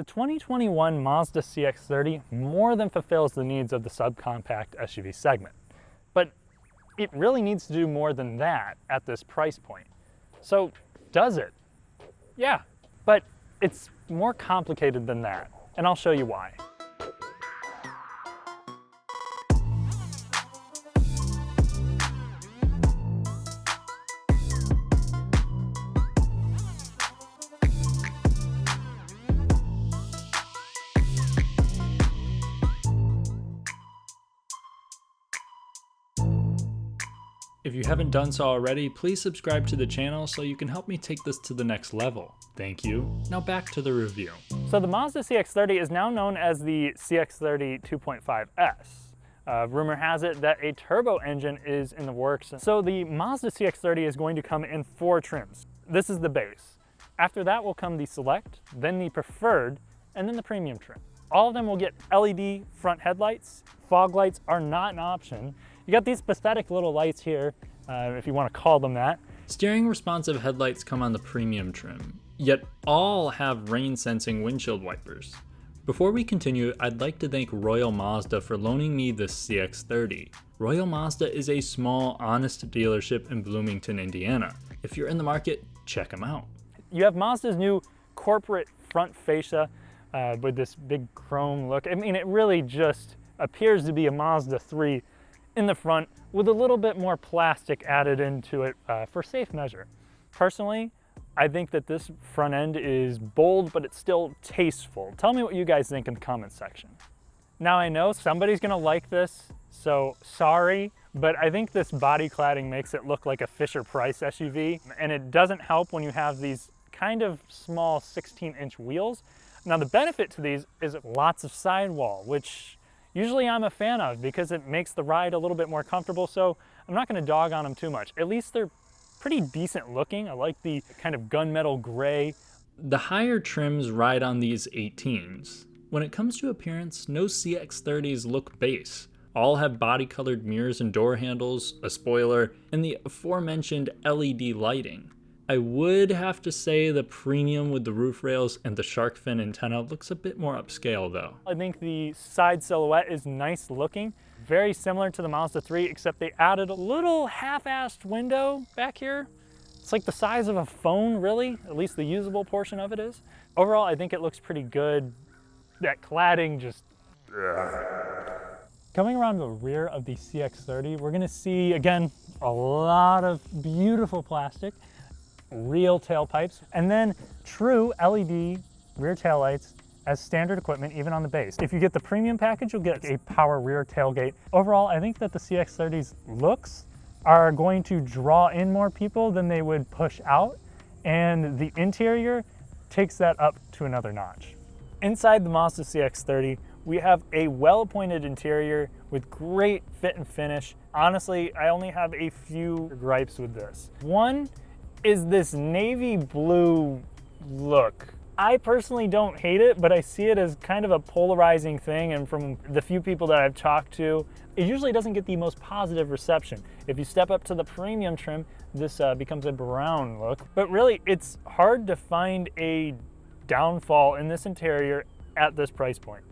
The 2021 Mazda CX-30 more than fulfills the needs of the subcompact SUV segment, but it really needs to do more than that at this price point. So, does it? Yeah, but it's more complicated than that, and I'll show you why. If you haven't done so already, please subscribe to the channel so you can help me take this to the next level. Thank you. Now back to the review. So the Mazda CX-30 is now known as the CX-30 2.5S. Rumor has it that a turbo engine is in the works. So the Mazda CX-30 is going to come in 4 trims. This is the base. After that will come the Select, then the Preferred, and then the Premium trim. All of them will get LED front headlights. Fog lights are not an option. You got these pathetic little lights here, if you want to call them that. Steering responsive headlights come on the Premium trim, yet all have rain sensing windshield wipers. Before we continue, I'd like to thank Royal Mazda for loaning me this CX-30. Royal Mazda is a small, honest dealership in Bloomington, Indiana. If you're in the market, check them out. You have Mazda's new corporate front fascia with this big chrome look. I mean, it really just appears to be a Mazda 3 in the front with a little bit more plastic added into it for safe measure. Personally, I think that this front end is bold, but it's still tasteful. Tell me what you guys think in the comments section. Now I know somebody's gonna like this, so sorry, but I think this body cladding makes it look like a Fisher-Price SUV, and it doesn't help when you have these kind of small 16-inch wheels. Now the benefit to these is lots of sidewall, which usually I'm a fan of because it makes the ride a little bit more comfortable, so I'm not gonna dog on them too much. At least they're pretty decent looking. I like the kind of gunmetal gray. The higher trims ride on these 18s. When it comes to appearance, no CX-30s look base. All have body-colored mirrors and door handles, a spoiler, and the aforementioned LED lighting. I would have to say the Premium with the roof rails and the shark fin antenna looks a bit more upscale though. I think the side silhouette is nice looking, very similar to the Mazda 3, except they added a little half-assed window back here. It's like the size of a phone, really, at least the usable portion of it is. Overall, I think it looks pretty good. That cladding just... Coming around the rear of the CX-30, we're gonna see, again, a lot of beautiful plastic, real tailpipes, and then true LED rear taillights as standard equipment even on the base. If you get the Premium package, you'll get a power rear tailgate. Overall, I think that the CX-30's looks are going to draw in more people than they would push out, and the interior takes that up to another notch. Inside the Mazda CX-30, we have a well-appointed interior with great fit and finish. Honestly, I only have a few gripes with this. One is this navy blue look. I personally don't hate it, but I see it as kind of a polarizing thing, and from the few people that I've talked to, it usually doesn't get the most positive reception. If you step up to the Premium trim, this becomes a brown look. But really, it's hard to find a downfall in this interior at this price point.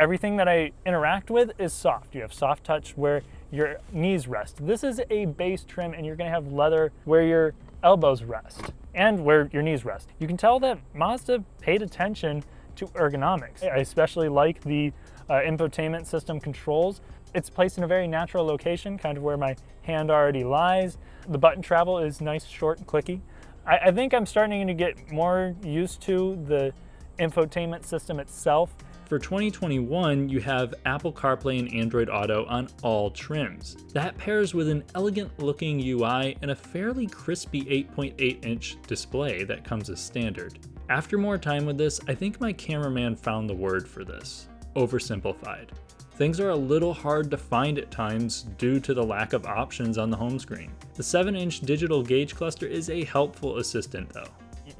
Everything that I interact with is soft. You have soft touch where your knees rest. This is a base trim, and you're gonna have leather where your elbows rest and where your knees rest. You can tell that Mazda paid attention to ergonomics. I especially like the infotainment system controls. It's placed in a very natural location, kind of where my hand already lies. The button travel is nice, short, and clicky. I think I'm starting to get more used to the infotainment system itself. For 2021, you have Apple CarPlay and Android Auto on all trims. That pairs with an elegant looking UI and a fairly crispy 8.8-inch display that comes as standard. After more time with this, I think my cameraman found the word for this: oversimplified. Things are a little hard to find at times due to the lack of options on the home screen. The 7-inch digital gauge cluster is a helpful assistant though.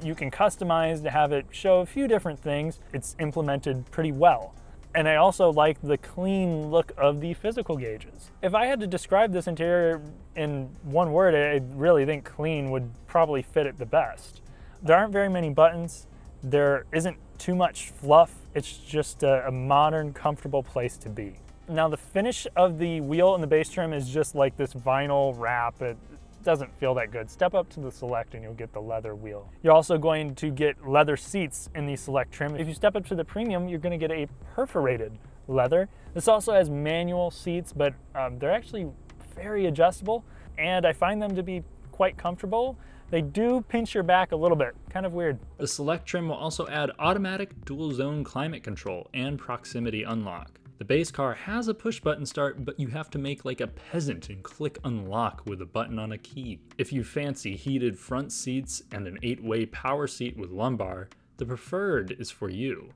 You can customize to have it show a few different things. It's implemented pretty well. And I also like the clean look of the physical gauges. If I had to describe this interior in one word, I really think clean would probably fit it the best. There aren't very many buttons. There isn't too much fluff. It's just a modern, comfortable place to be. Now the finish of the wheel and the base trim is just like this vinyl wrap. It doesn't feel that good. Step up to the Select and you'll get the leather wheel. You're also going to get leather seats in the Select trim. If you step up to the Premium, you're going to get a perforated leather. This also has manual seats, but they're actually very adjustable, and I find them to be quite comfortable. They do pinch your back a little bit, kind of weird. The Select trim will also add automatic dual zone climate control and proximity unlock. The base car has a push button start, but you have to make like a peasant and click unlock with a button on a key. If you fancy heated front seats and an 8-way power seat with lumbar, the Preferred is for you.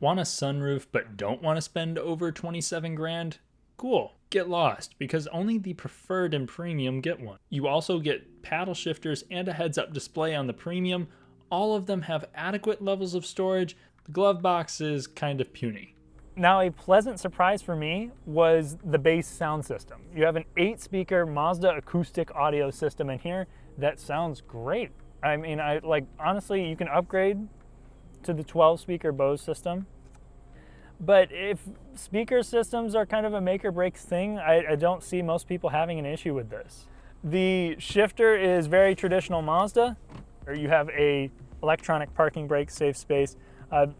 Want a sunroof but don't want to spend over 27 grand? Cool, get lost, because only the Preferred and Premium get one. You also get paddle shifters and a heads-up display on the Premium. All of them have adequate levels of storage. The glove box is kind of puny. Now, a pleasant surprise for me was the base sound system. You have an 8-speaker Mazda acoustic audio system in here that sounds great. I mean, honestly, you can upgrade to the 12-speaker Bose system. But if speaker systems are kind of a make or break thing, I don't see most people having an issue with this. The shifter is very traditional Mazda, or you have a electronic parking brake, safe space.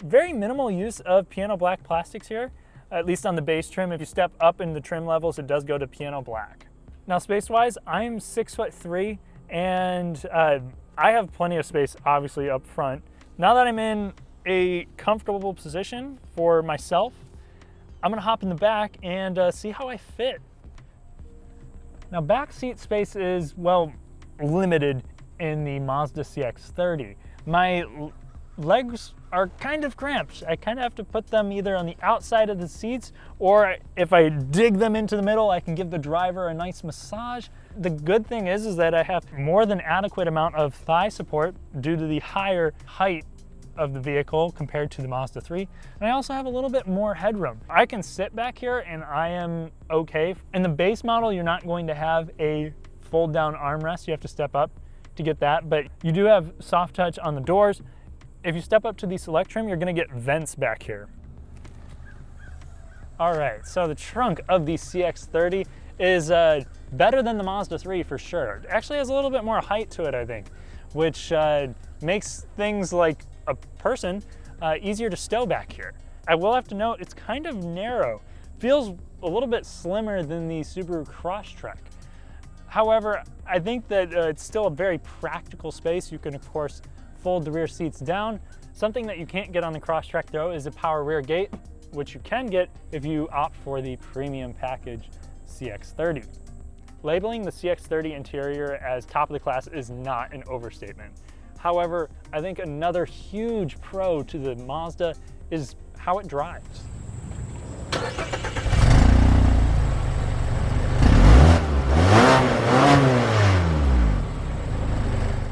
Very minimal use of piano black plastics here, at least on the base trim. If you step up in the trim levels, it does go to piano black. Now space-wise, I'm 6'3", and I have plenty of space, obviously, up front. Now that I'm in a comfortable position for myself, I'm gonna hop in the back and see how I fit. Now back seat space is, well, limited in the Mazda CX-30. My legs are kind of cramped. I kind of have to put them either on the outside of the seats, or if I dig them into the middle, I can give the driver a nice massage. The good thing is that I have more than adequate amount of thigh support due to the higher height of the vehicle compared to the Mazda 3. And I also have a little bit more headroom. I can sit back here and I am okay. In the base model, you're not going to have a fold down armrest. You have to step up to get that, but you do have soft touch on the doors. If you step up to the Select trim, you're gonna get vents back here. All right, so the trunk of the CX-30 is better than the Mazda 3 for sure. It actually has a little bit more height to it, I think, which makes things like a person easier to stow back here. I will have to note, it's kind of narrow. Feels a little bit slimmer than the Subaru Crosstrek. However, I think that it's still a very practical space. You can, of course, fold the rear seats down. Something that you can't get on the Crosstrek though is a power rear gate, which you can get if you opt for the premium package CX-30. Labeling the CX-30 interior as top of the class is not an overstatement. However, I think another huge pro to the Mazda is how it drives.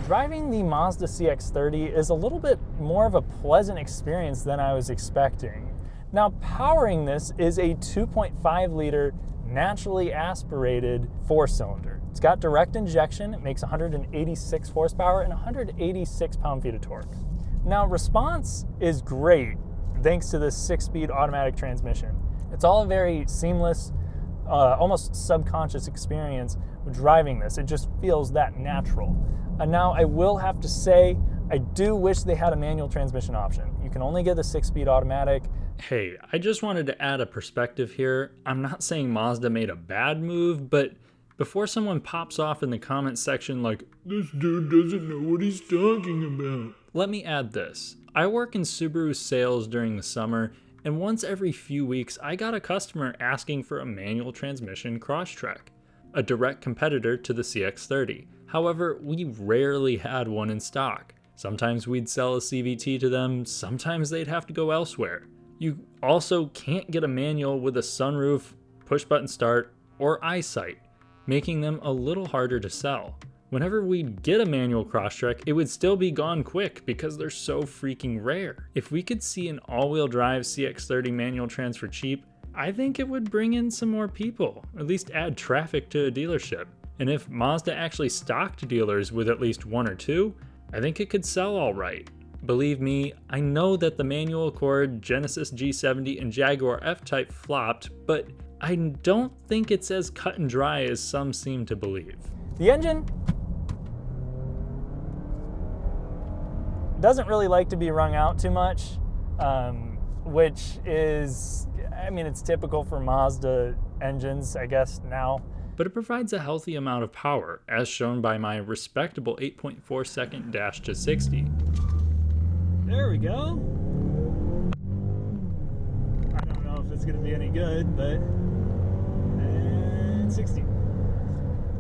Driving the Mazda CX-30 is a little bit more of a pleasant experience than I was expecting. Now, powering this is a 2.5 liter naturally aspirated 4-cylinder. It's got direct injection, it makes 186 horsepower and 186 pound-feet of torque. Now, response is great thanks to this 6-speed automatic transmission. It's all a very seamless, almost subconscious experience with driving this. It just feels that natural. And now I will have to say, I do wish they had a manual transmission option. You can only get the 6-speed automatic. Hey, I just wanted to add a perspective here. I'm not saying Mazda made a bad move, but before someone pops off in the comment section like, this dude doesn't know what he's talking about, let me add this. I work in Subaru sales during the summer, and once every few weeks, I got a customer asking for a manual transmission Crosstrek, a direct competitor to the CX-30. However, we rarely had one in stock. Sometimes we'd sell a CVT to them, sometimes they'd have to go elsewhere. You also can't get a manual with a sunroof, push-button start, or eyesight, making them a little harder to sell. Whenever we'd get a manual Crosstrek, it would still be gone quick because they're so freaking rare. If we could see an all-wheel drive CX-30 manual trans for cheap, I think it would bring in some more people, or at least add traffic to a dealership. And if Mazda actually stocked dealers with at least one or two, I think it could sell all right. Believe me, I know that the manual Accord, Genesis G70, and Jaguar F-Type flopped, but I don't think it's as cut and dry as some seem to believe. The engine doesn't really like to be wrung out too much, which is, I mean, it's typical for Mazda engines, I guess, now. But it provides a healthy amount of power, as shown by my respectable 8.4 second dash to 60. There we go. I don't know if it's going to be any good, but... and 60.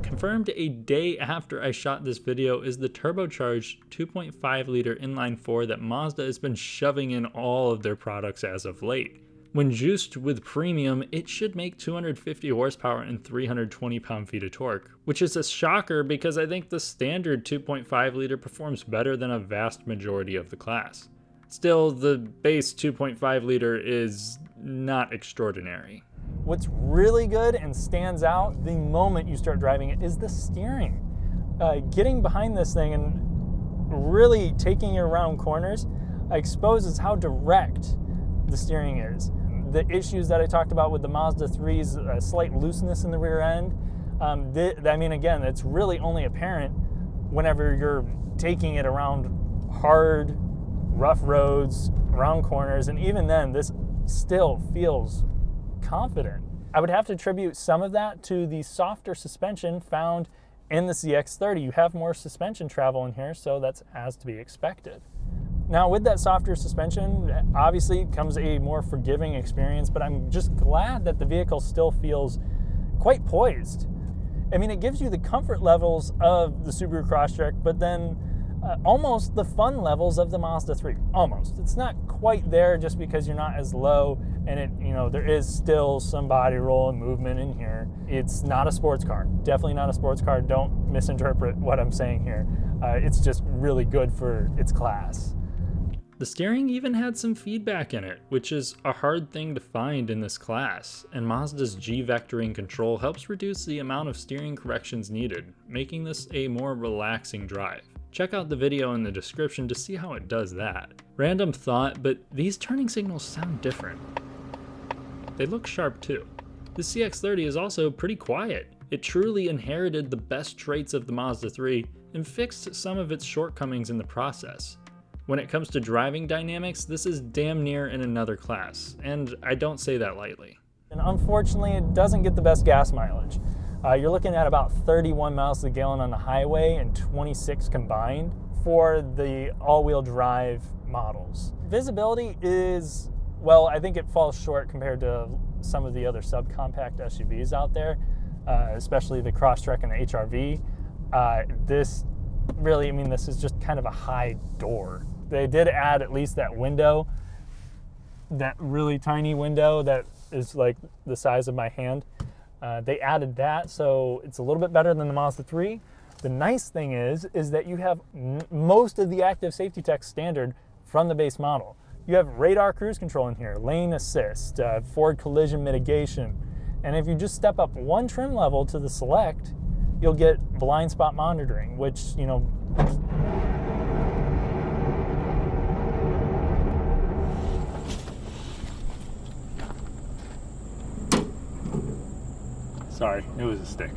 Confirmed a day after I shot this video is the turbocharged 2.5 liter inline-4 that Mazda has been shoving in all of their products as of late. When juiced with premium, it should make 250 horsepower and 320 pound-feet of torque, which is a shocker because I think the standard 2.5 liter performs better than a vast majority of the class. Still, the base 2.5 liter is not extraordinary. What's really good and stands out the moment you start driving it is the steering. Getting behind this thing and really taking it around corners exposes how direct the steering is. The issues that I talked about with the Mazda 3's slight looseness in the rear end, I mean, again, it's really only apparent whenever you're taking it around hard, rough roads, around corners, and even then, this still feels confident. I would have to attribute some of that to the softer suspension found in the CX-30. You have more suspension travel in here, so that's as to be expected. Now, with that softer suspension, obviously comes a more forgiving experience, but I'm just glad that the vehicle still feels quite poised. I mean, it gives you the comfort levels of the Subaru Crosstrek, but then almost the fun levels of the Mazda 3. Almost. It's not quite there just because you're not as low, and it, you know, there is still some body roll and movement in here. It's not a sports car. Definitely not a sports car. Don't misinterpret what I'm saying here. It's just really good for its class. The steering even had some feedback in it, which is a hard thing to find in this class, and Mazda's G-vectoring control helps reduce the amount of steering corrections needed, making this a more relaxing drive. Check out the video in the description to see how it does that. Random thought, but these turning signals sound different. They look sharp too. The CX-30 is also pretty quiet. It truly inherited the best traits of the Mazda 3 and fixed some of its shortcomings in the process. When it comes to driving dynamics, this is damn near in another class, and I don't say that lightly. And unfortunately, it doesn't get the best gas mileage. You're looking at about 31 miles a gallon on the highway and 26 combined for the all-wheel drive models. Visibility is, well, I think it falls short compared to some of the other subcompact SUVs out there, especially the Crosstrek and the HRV. This really, I mean, this is just kind of a high door. They did add at least that window, that really tiny window that is like the size of my hand. They added that, so it's a little bit better than the Mazda 3. The nice thing is that you have most of the active safety tech standard from the base model. You have radar cruise control in here, lane assist, forward collision mitigation, and if you just step up one trim level to the select, you'll get blind spot monitoring, which, you know, sorry, it was a stick.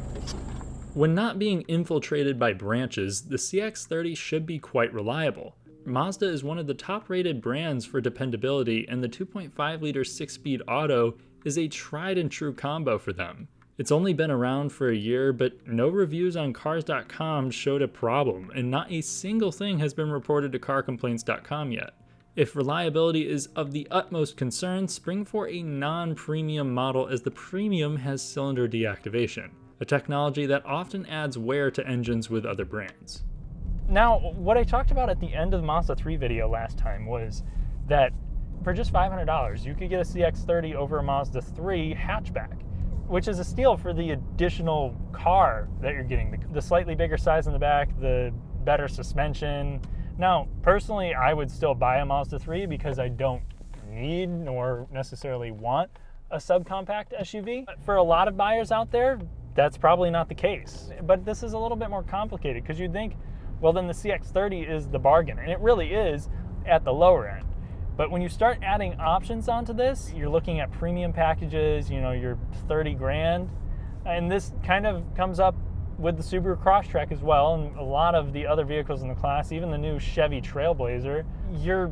When not being infiltrated by branches, the CX-30 should be quite reliable. Mazda is one of the top-rated brands for dependability, and the 2.5-liter 6-speed auto is a tried-and-true combo for them. It's only been around for a year, but no reviews on cars.com showed a problem, and not a single thing has been reported to carcomplaints.com yet. If reliability is of the utmost concern, spring for a non-premium model, as the premium has cylinder deactivation, a technology that often adds wear to engines with other brands. Now, what I talked about at the end of the Mazda 3 video last time was that for just $500, you could get a CX-30 over a Mazda 3 hatchback, which is a steal for the additional car that you're getting. The slightly bigger size in the back, the better suspension. Now, personally, I would still buy a Mazda 3 because I don't need nor necessarily want a subcompact SUV. For a lot of buyers out there, that's probably not the case. But this is a little bit more complicated because you'd think, well, then the CX-30 is the bargain, and it really is. at the lower end. But when you start adding options onto this, you're looking at premium packages, you know, your 30 grand. And this kind of comes up with the Subaru Crosstrek as well, and a lot of the other vehicles in the class, even the new Chevy Trailblazer. You're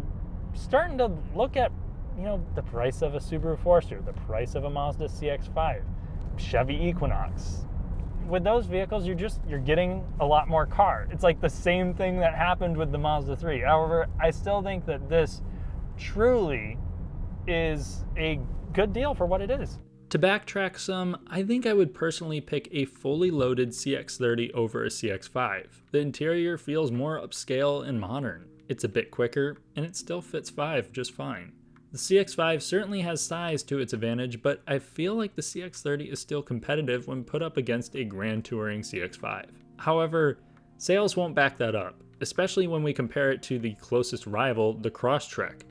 starting to look at, you know, the price of a Subaru Forester, the price of a Mazda CX-5, Chevy Equinox. With those vehicles, you're getting a lot more car. It's like the same thing that happened with the Mazda 3. However, I still think that this truly is a good deal for what it is. To backtrack some, I think I would personally pick a fully loaded CX-30 over a CX-5. The interior feels more upscale and modern. It's a bit quicker, and it still fits 5 just fine. The CX-5 certainly has size to its advantage, but I feel like the CX-30 is still competitive when put up against a Grand Touring CX-5. However, sales won't back that up, especially when we compare it to the closest rival, the Crosstrek,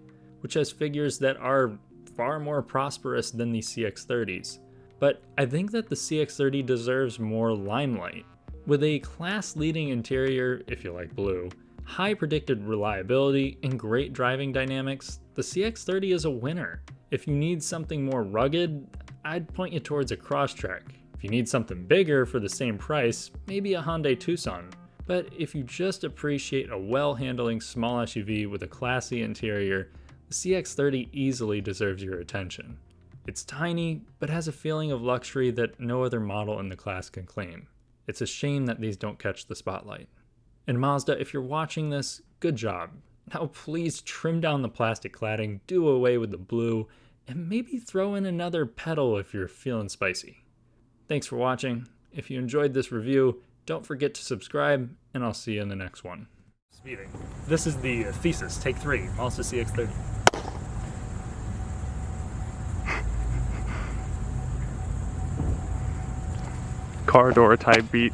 which has figures that are far more prosperous than the CX-30s. But I think that the CX-30 deserves more limelight. With a class-leading interior, if you like blue, high predicted reliability, and great driving dynamics, the CX-30 is a winner. If you need something more rugged, I'd point you towards a Crosstrek. If you need something bigger for the same price, maybe a Hyundai Tucson. But if you just appreciate a well-handling small SUV with a classy interior, the CX-30 easily deserves your attention. It's tiny, but has a feeling of luxury that no other model in the class can claim. It's a shame that these don't catch the spotlight. And Mazda, if you're watching this, good job. Now please trim down the plastic cladding, do away with the blue, and maybe throw in another petal if you're feeling spicy. Thanks for watching. If you enjoyed this review, don't forget to subscribe, and I'll see you in the next one. Speeding. This is the thesis, take 3, Mazda CX-30. Car door type beat.